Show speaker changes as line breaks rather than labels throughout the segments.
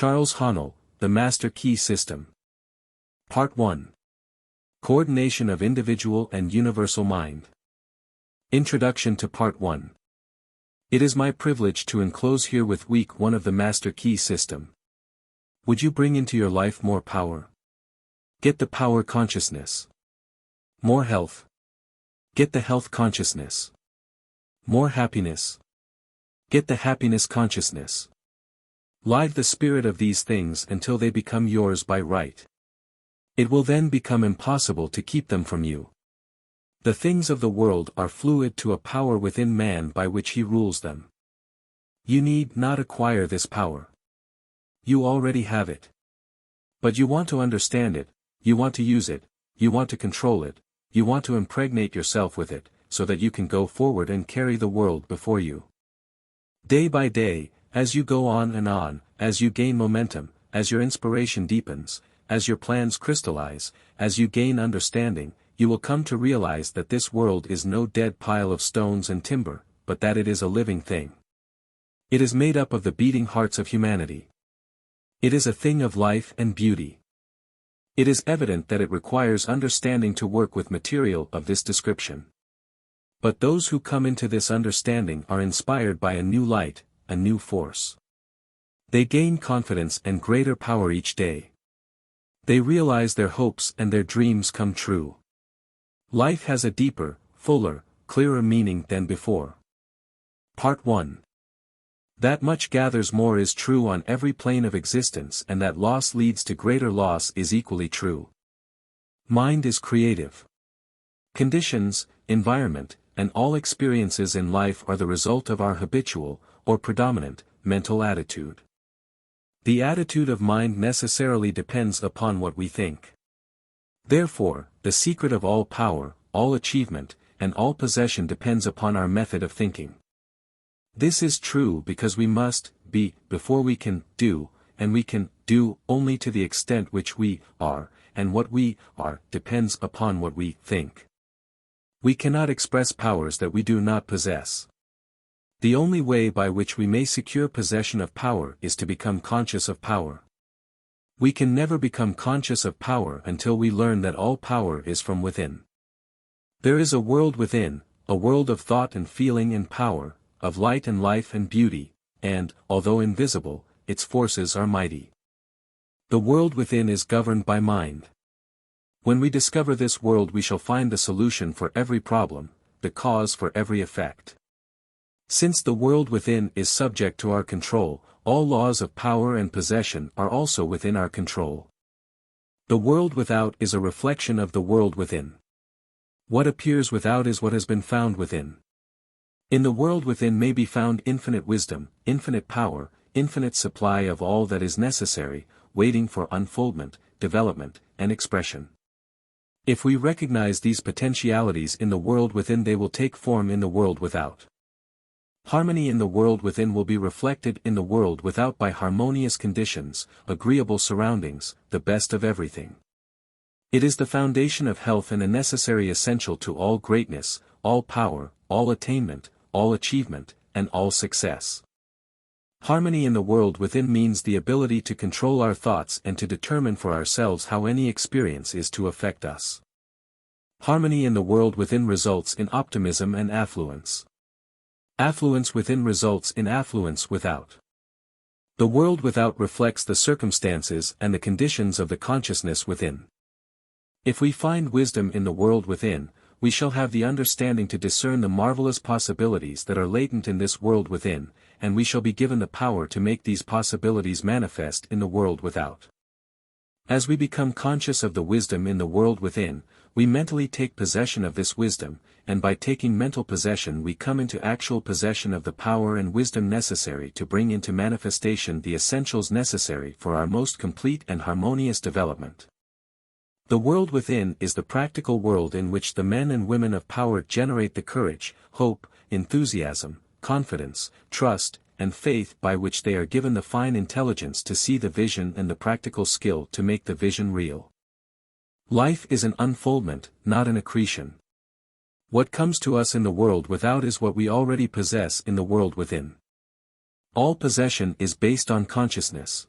Charles Haanel, The Master Key System. Part 1. Coordination of Individual and Universal Mind. Introduction to Part 1. It is my privilege to enclose here with Week 1 of the Master Key System. Would you bring into your life more power? Get the power consciousness. More health. Get the health consciousness. More happiness. Get the happiness consciousness. Live the spirit of these things until they become yours by right. It will then become impossible to keep them from you. The things of the world are fluid to a power within man by which he rules them. You need not acquire this power. You already have it. But you want to understand it, you want to use it, you want to control it, you want to impregnate yourself with it, so that you can go forward and carry the world before you. Day by day, as you go on, as you gain momentum, as your inspiration deepens, as your plans crystallize, as you gain understanding, you will come to realize that this world is no dead pile of stones and timber, but that it is a living thing. It is made up of the beating hearts of humanity. It is a thing of life and beauty. It is evident that it requires understanding to work with material of this description. But those who come into this understanding are inspired by a new light, a new force. They gain confidence and greater power each day. They realize their hopes and their dreams come true. Life has a deeper, fuller, clearer meaning than before. Part 1. That much gathers more is true on every plane of existence, and that loss leads to greater loss is equally true. Mind is creative. Conditions, environment, and all experiences in life are the result of our habitual, or predominant, mental attitude. The attitude of mind necessarily depends upon what we think. Therefore, the secret of all power, all achievement, and all possession depends upon our method of thinking. This is true because we must be before we can do, and we can do only to the extent which we are, and what we are depends upon what we think. We cannot express powers that we do not possess. The only way by which we may secure possession of power is to become conscious of power. We can never become conscious of power until we learn that all power is from within. There is a world within, a world of thought and feeling and power, of light and life and beauty, and, although invisible, its forces are mighty. The world within is governed by mind. When we discover this world we shall find the solution for every problem, the cause for every effect. Since the world within is subject to our control, all laws of power and possession are also within our control. The world without is a reflection of the world within. What appears without is what has been found within. In the world within may be found infinite wisdom, infinite power, infinite supply of all that is necessary, waiting for unfoldment, development, and expression. If we recognize these potentialities in the world within, they will take form in the world without. Harmony in the world within will be reflected in the world without by harmonious conditions, agreeable surroundings, the best of everything. It is the foundation of health and a necessary essential to all greatness, all power, all attainment, all achievement, and all success. Harmony in the world within means the ability to control our thoughts and to determine for ourselves how any experience is to affect us. Harmony in the world within results in optimism and affluence. Affluence within results in affluence without. The world without reflects the circumstances and the conditions of the consciousness within. If we find wisdom in the world within, we shall have the understanding to discern the marvelous possibilities that are latent in this world within, and we shall be given the power to make these possibilities manifest in the world without. As we become conscious of the wisdom in the world within, we mentally take possession of this wisdom, and by taking mental possession we come into actual possession of the power and wisdom necessary to bring into manifestation the essentials necessary for our most complete and harmonious development. The world within is the practical world in which the men and women of power generate the courage, hope, enthusiasm, confidence, trust, and faith by which they are given the fine intelligence to see the vision and the practical skill to make the vision real. Life is an unfoldment, not an accretion. What comes to us in the world without is what we already possess in the world within. All possession is based on consciousness.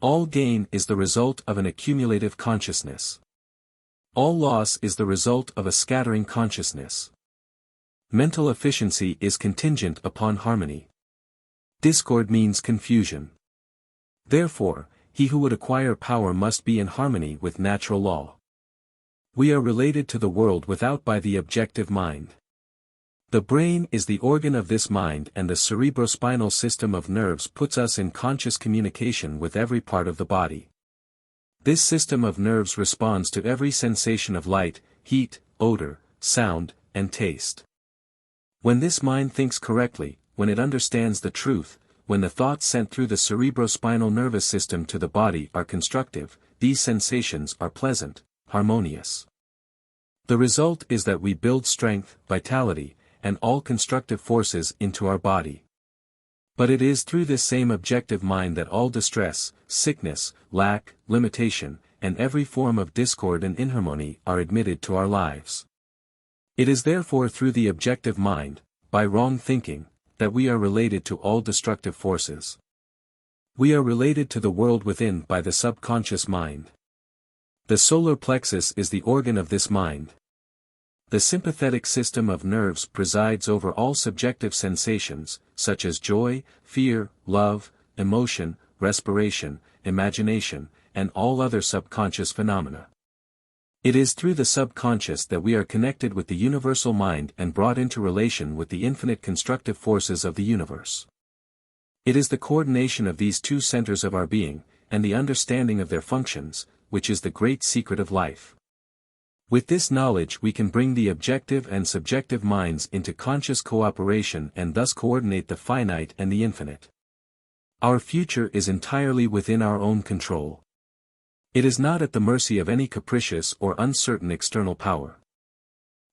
All gain is the result of an accumulative consciousness. All loss is the result of a scattering consciousness. Mental efficiency is contingent upon harmony. Discord means confusion. Therefore, he who would acquire power must be in harmony with natural law. We are related to the world without by the objective mind. The brain is the organ of this mind, and the cerebrospinal system of nerves puts us in conscious communication with every part of the body. This system of nerves responds to every sensation of light, heat, odor, sound, and taste. When this mind thinks correctly, when it understands the truth, when the thoughts sent through the cerebrospinal nervous system to the body are constructive, these sensations are pleasant, harmonious. The result is that we build strength, vitality, and all constructive forces into our body. But it is through this same objective mind that all distress, sickness, lack, limitation, and every form of discord and inharmony are admitted to our lives. It is therefore through the objective mind, by wrong thinking, that we are related to all destructive forces. We are related to the world within by the subconscious mind. The solar plexus is the organ of this mind. The sympathetic system of nerves presides over all subjective sensations, such as joy, fear, love, emotion, respiration, imagination, and all other subconscious phenomena. It is through the subconscious that we are connected with the universal mind and brought into relation with the infinite constructive forces of the universe. It is the coordination of these two centers of our being, and the understanding of their functions, which is the great secret of life. With this knowledge we can bring the objective and subjective minds into conscious cooperation and thus coordinate the finite and the infinite. Our future is entirely within our own control. It is not at the mercy of any capricious or uncertain external power.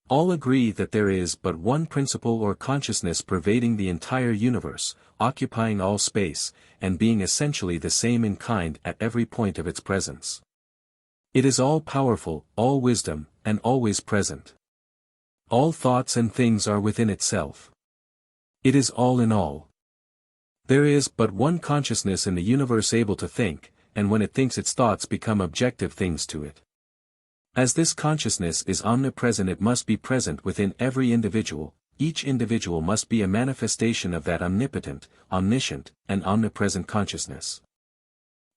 All agree that there is but one principle or consciousness pervading the entire universe, occupying all space, and being essentially the same in kind at every point of its presence. It is all-powerful, all-wisdom, and always present. All thoughts and things are within itself. It is all in all. There is but one consciousness in the universe able to think, and when it thinks its thoughts become objective things to it. As this consciousness is omnipresent, it must be present within every individual. Each individual must be a manifestation of that omnipotent, omniscient, and omnipresent consciousness.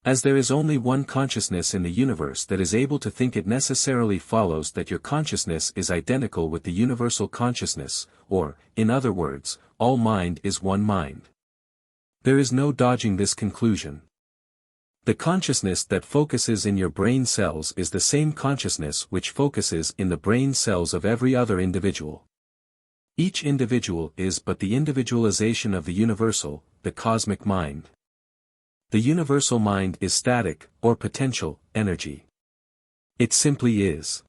As there is only one consciousness in the universe that is able to think, it necessarily follows that your consciousness is identical with the universal consciousness, or, in other words, all mind is one mind. There is no dodging this conclusion. The consciousness that focuses in your brain cells is the same consciousness which focuses in the brain cells of every other individual. Each individual is but the individualization of the universal, the cosmic mind. The universal mind is static, or potential, energy. It simply is.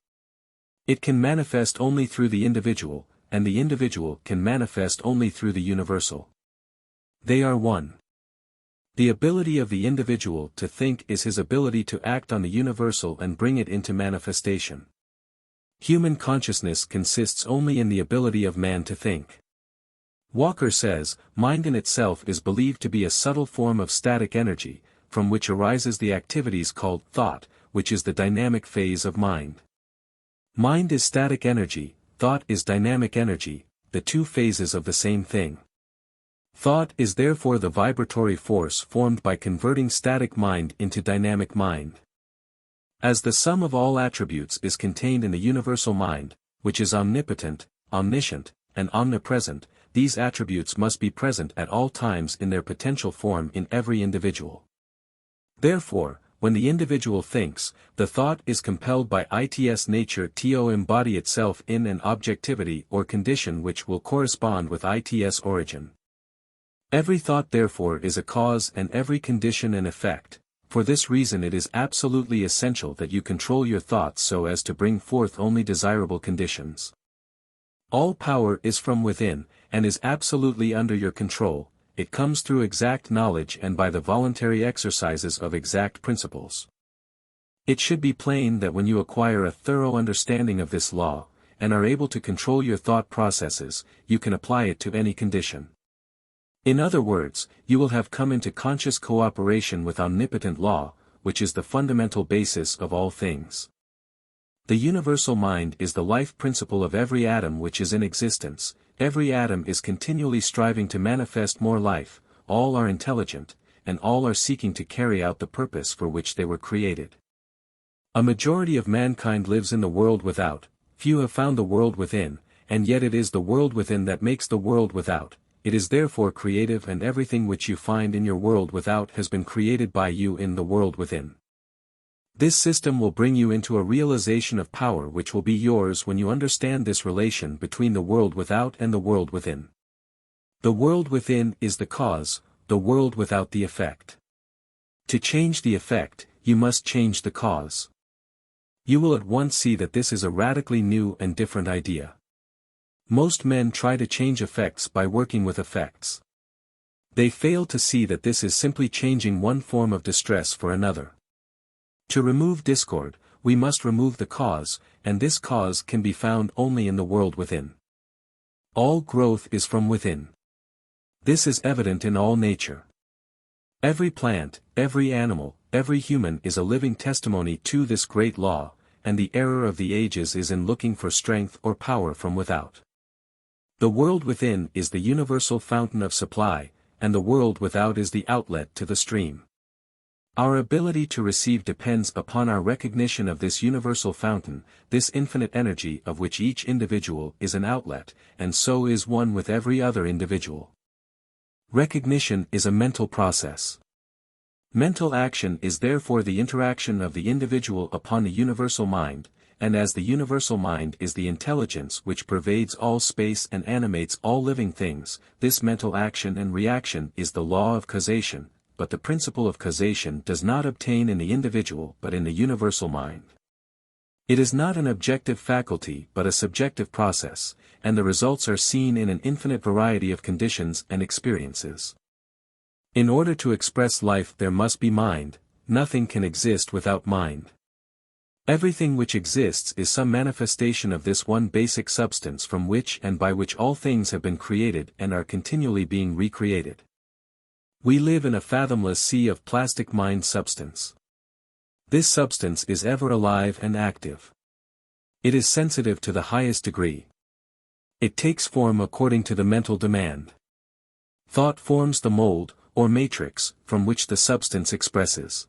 It can manifest only through the individual, and the individual can manifest only through the universal. They are one. The ability of the individual to think is his ability to act on the universal and bring it into manifestation. Human consciousness consists only in the ability of man to think. Walker says, mind in itself is believed to be a subtle form of static energy, from which arises the activities called thought, which is the dynamic phase of mind. Mind is static energy, thought is dynamic energy, the two phases of the same thing. Thought is therefore the vibratory force formed by converting static mind into dynamic mind. As the sum of all attributes is contained in the universal mind, which is omnipotent, omniscient, and omnipresent, these attributes must be present at all times in their potential form in every individual. Therefore, when the individual thinks, the thought is compelled by its nature to embody itself in an objectivity or condition which will correspond with its origin. Every thought therefore is a cause and every condition an effect. For this reason it is absolutely essential that you control your thoughts so as to bring forth only desirable conditions. All power is from within, and is absolutely under your control. It comes through exact knowledge and by the voluntary exercises of exact principles. It should be plain that when you acquire a thorough understanding of this law, and are able to control your thought processes, you can apply it to any condition. In other words, you will have come into conscious cooperation with omnipotent law, which is the fundamental basis of all things. The universal mind is the life principle of every atom which is in existence. Every atom is continually striving to manifest more life, all are intelligent, and all are seeking to carry out the purpose for which they were created. A majority of mankind lives in the world without, few have found the world within, and yet it is the world within that makes the world without. It is therefore creative, and everything which you find in your world without has been created by you in the world within. This system will bring you into a realization of power which will be yours when you understand this relation between the world without and the world within. The world within is the cause, the world without the effect. To change the effect, you must change the cause. You will at once see that this is a radically new and different idea. Most men try to change effects by working with effects. They fail to see that this is simply changing one form of distress for another. To remove discord, we must remove the cause, and this cause can be found only in the world within. All growth is from within. This is evident in all nature. Every plant, every animal, every human is a living testimony to this great law, and the error of the ages is in looking for strength or power from without. The world within is the universal fountain of supply, and the world without is the outlet to the stream. Our ability to receive depends upon our recognition of this universal fountain, this infinite energy of which each individual is an outlet, and so is one with every other individual. Recognition is a mental process. Mental action is therefore the interaction of the individual upon the universal mind, and as the universal mind is the intelligence which pervades all space and animates all living things, this mental action and reaction is the law of causation. But the principle of causation does not obtain in the individual but in the universal mind. It is not an objective faculty but a subjective process, and the results are seen in an infinite variety of conditions and experiences. In order to express life there must be mind, nothing can exist without mind. Everything which exists is some manifestation of this one basic substance from which and by which all things have been created and are continually being recreated. We live in a fathomless sea of plastic mind substance. This substance is ever alive and active. It is sensitive to the highest degree. It takes form according to the mental demand. Thought forms the mold, or matrix, from which the substance expresses.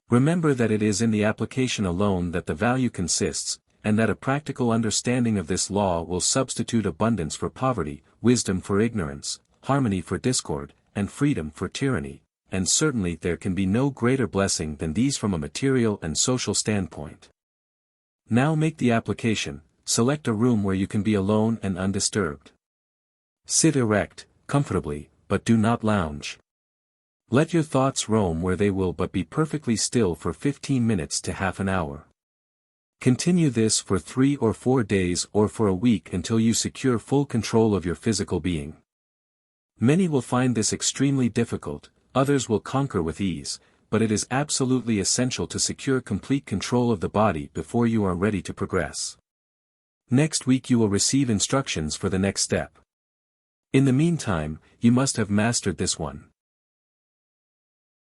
Remember that it is in the application alone that the value consists, and that a practical understanding of this law will substitute abundance for poverty, wisdom for ignorance, harmony for discord, and freedom for tyranny, and certainly there can be no greater blessing than these from a material and social standpoint. Now make the application, select a room where you can be alone and undisturbed. Sit erect, comfortably, but do not lounge. Let your thoughts roam where they will, but be perfectly still for 15 minutes to half an hour. Continue this for 3 or 4 days or for a week until you secure full control of your physical being. Many will find this extremely difficult, others will conquer with ease, but it is absolutely essential to secure complete control of the body before you are ready to progress. Next week you will receive instructions for the next step. In the meantime, you must have mastered this one.